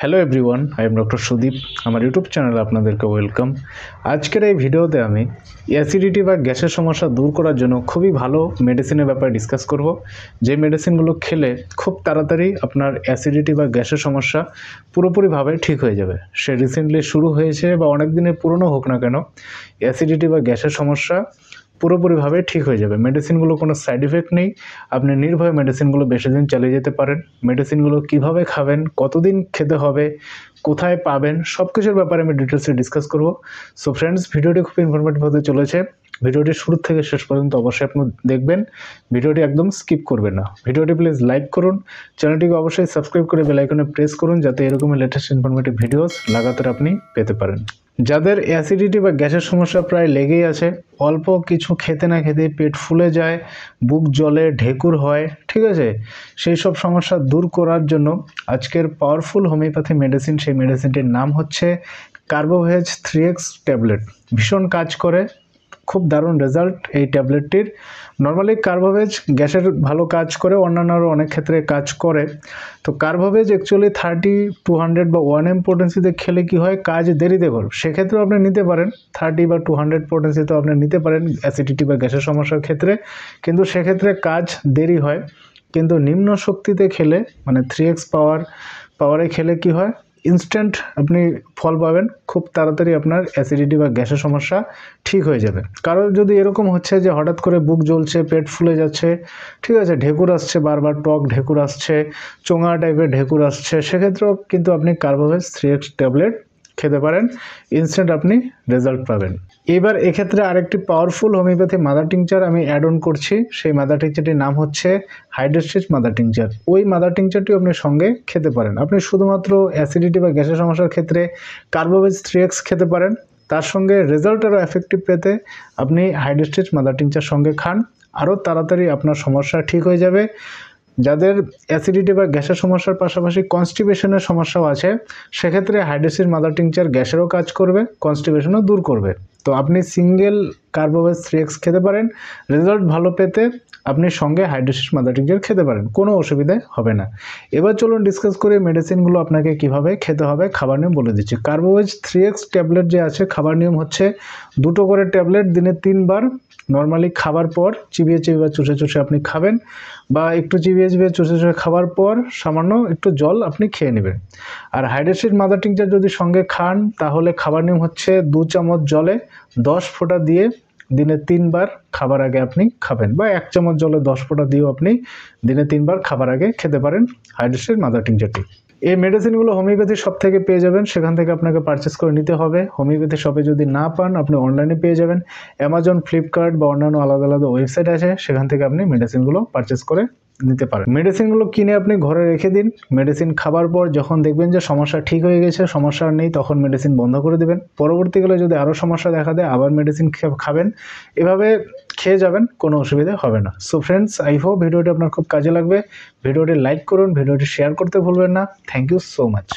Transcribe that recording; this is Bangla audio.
Hello everyone, I am doctor Sudip. আমার ইউটিউব চ্যানেলে আপনাদেরকে ওয়েলকাম। আজকের এই ভিডিওতে আমি অ্যাসিডিটি বা গ্যাসের সমস্যা দূর করার জন্য খুবই ভালো মেডিসিনের ব্যাপারে ডিসকাস করব। যে মেডিসিনগুলো খেলে খুব তাড়াতাড়ি আপনার অ্যাসিডিটি বা গ্যাসের সমস্যা পুরোপুরিভাবে ঠিক হয়ে যাবে। সে রিসেন্টলি শুরু হয়েছে বা অনেক দিনের পুরনো হোক না কেন, অ্যাসিডিটি বা গ্যাসের সমস্যা পুরোপুরিভাবে ঠিক হয়ে যাবে। মেডিসিনগুলো কোনো সাইড ইফেক্ট নেই, আপনি নির্ভয়ে মেডিসিনগুলো বেশি দিন চালিয়ে যেতে পারেন। মেডিসিনগুলো কিভাবে খাবেন, কতদিন খেতে হবে, কোথায় পাবেন, সব কিছুর ব্যাপারে আমি ডিটেলসে ডিসকাস করব। সো ফ্রেন্ডস, ভিডিওটি খুব ইনফরমেটিভ হতে চলেছে। ভিডিওটি শুরু থেকে শেষ পর্যন্ত অবশ্যই আপনি দেখবেন, ভিডিওটি একদম স্কিপ করবেন না। ভিডিওটি প্লিজ লাইক করুন, চ্যানেলটিকে অবশ্যই সাবস্ক্রাইব করে বেল আইকনে প্রেস করুন, যাতে এরকমই লেটেস্ট ইনফরমেটিভ ভিডিওস লাগাতার আপনি পেতে পারেন। যাদের অ্যাসিডিটি বা গ্যাসের সমস্যা প্রায় লেগেই আছে, অল্প কিছু খেতে না খেতে পেট ফুলে যায়, বুক জ্বলে, ঢেকুর হয়, ঠিক আছে, সেই সব সমস্যা দূর করার জন্য আজকের পাওয়ারফুল হোমিওপ্যাথি মেডিসিন, সেই মেডিসিনটির নাম হচ্ছে কার্বোভেজ 3x ট্যাবলেট। ভীষণ কাজ করে, খুব দারুণ রেজাল্ট এই ট্যাবলেটটির। নর্মালি কার্বোভেজ গ্যাসের ভালো কাজ করে, অন্যান্য আরও অনেক ক্ষেত্রে কাজ করে। তো কার্বোভেজ অ্যাকচুয়ালি 30, 200 বা 1 পোটেন্সিতে খেলে কি হয়, কাজ দেরিতে করবে। সেক্ষেত্রেও আপনি নিতে পারেন 30 বা 200 পোটেন্সিতেও আপনি নিতে পারেন অ্যাসিডিটি বা গ্যাসের সমস্যার ক্ষেত্রে, কিন্তু সেক্ষেত্রে কাজ দেরি হয়। কিন্তু নিম্ন শক্তিতে খেলে, মানে 3x পাওয়ারে খেলে কি হয়, ইনস্ট্যান্ট আপনি ফল পাবেন, খুব তাড়াতাড়ি আপনার অ্যাসিডিটি বা গ্যাসের সমস্যা ঠিক হয়ে যাবে। কারণ যদি এরকম হচ্ছে যে হঠাৎ করে বুক জ্বলছে, পেট ফুলে যাচ্ছে, ঠিক আছে, ঢেকুর আসছে, বারবার টক ঢেকুর আসছে, চোঙা টাইপের ঢেকুর আসছে, সেক্ষেত্রেও কিন্তু আপনি কার্বোভেজ 3x ট্যাবলেট খেতে পারেন, ইনস্ট্যান্ট আপনি রেজাল্ট পাবেন। এবার এক্ষেত্রে আরেকটি পাওয়ারফুল হোমিওপ্যাথি মাদার টিংচার আমি অ্যাড অন করছি। সেই মাদার টিংচারটির নাম হচ্ছে হাইড্রোস্টেজ মাদার টিংচার। ওই মাদার টিংচারটি আপনি সঙ্গে খেতে পারেন। আপনি শুধুমাত্র অ্যাসিডিটি বা গ্যাসের সমস্যার ক্ষেত্রে কার্বোভেজ 3x খেতে পারেন, তার সঙ্গে রেজাল্ট আরও এফেক্টিভ পেতে আপনি হাইড্রোস্টেজ মাদার টিংচার সঙ্গে খান, আরও তাড়াতাড়ি আপনার সমস্যা ঠিক হয়ে যাবে। যাদের অ্যাসিডিটি বা গ্যাসের সমস্যার পাশাপাশি কনস্টিপেশনের সমস্যাও আছে, সেক্ষেত্রে হাইড্রোস্টেজ মাদার টিংচার গ্যাসেরও কাজ করবে, কনস্টিপেশনও দূর করবে। তো আপনি সিঙ্গেল কার্বোভেজ 3x খেতে পারেন, রেজাল্ট ভালো পেতে আপনি সঙ্গে হাইড্রোস্টেজ মাদার টিংচার খেতে পারেন, কোনো অসুবিধা হবে না। এবার চলুন ডিসকাস করি মেডিসিনগুলো আপনাকে কিভাবে খেতে হবে। খাবার নিয়ম বলে দিচ্ছি। কার্বোভেজ 3x ট্যাবলেট যে আছে, খাবার নিয়ম হচ্ছে 2টো করে ট্যাবলেট দিনে 3 বার, নর্মালি খাবার পর চিবিয়ে বা চুষে চুষে আপনি খাবেন, বা একটু চিবিয়ে চুষে চুষে খাওয়ার পর সামান্য একটু জল আপনি খেয়ে নেবেন। আর হাইড্রোস্টেজ মাদার টিংচার যদি সঙ্গে খান, তাহলে খাবার নিয়ম হচ্ছে 2 চামচ জলে 10 ফোঁটা দিয়ে দিনে 3 বার খাবার আগে আপনি খাবেন, বা 1 চামচ জলে 10 ফোঁটা দিয়েও আপনি দিনে 3 বার খাবার আগে খেতে পারেন হাইড্রোস্টেজ মাদার টিংচারটি। এই মেডিসিনগুলো হোমিওপ্যাথি শপ থেকে পেয়ে যাবেন, সেখান থেকে আপনাকে পারচেস করে নিতে হবে। হোমিওপ্যাথি শপে যদি না পান, আপনি অনলাইনে পেয়ে যাবেন। অ্যামাজন, ফ্লিপকার্ট বা অন্যান্য আলাদা আলাদা ওয়েবসাইট আছে, সেখান থেকে আপনি মেডিসিনগুলো পারচেস করে নিতে পারেন। মেডিসিনগুলো কিনে আপনি ঘরে রেখে দিন। মেডিসিন খাবার পর যখন দেখবেন যে সমস্যা ঠিক হয়ে গেছে, সমস্যা নেই, তখন মেডিসিন বন্ধ করে দেবেন। পরবর্তীকালে যদি আরও সমস্যা দেখা দেয়, আবার মেডিসিন খাবেন, এভাবে খেয়ে যাবেন, কোনো অসুবিধা হবে না। সো ফ্রেন্ডস, আই হোপ ভিডিওটি আপনার খুব কাজে লাগবে। ভিডিওটি লাইক করুন, ভিডিওটি শেয়ার করতে ভুলবেন না। Thank you so much.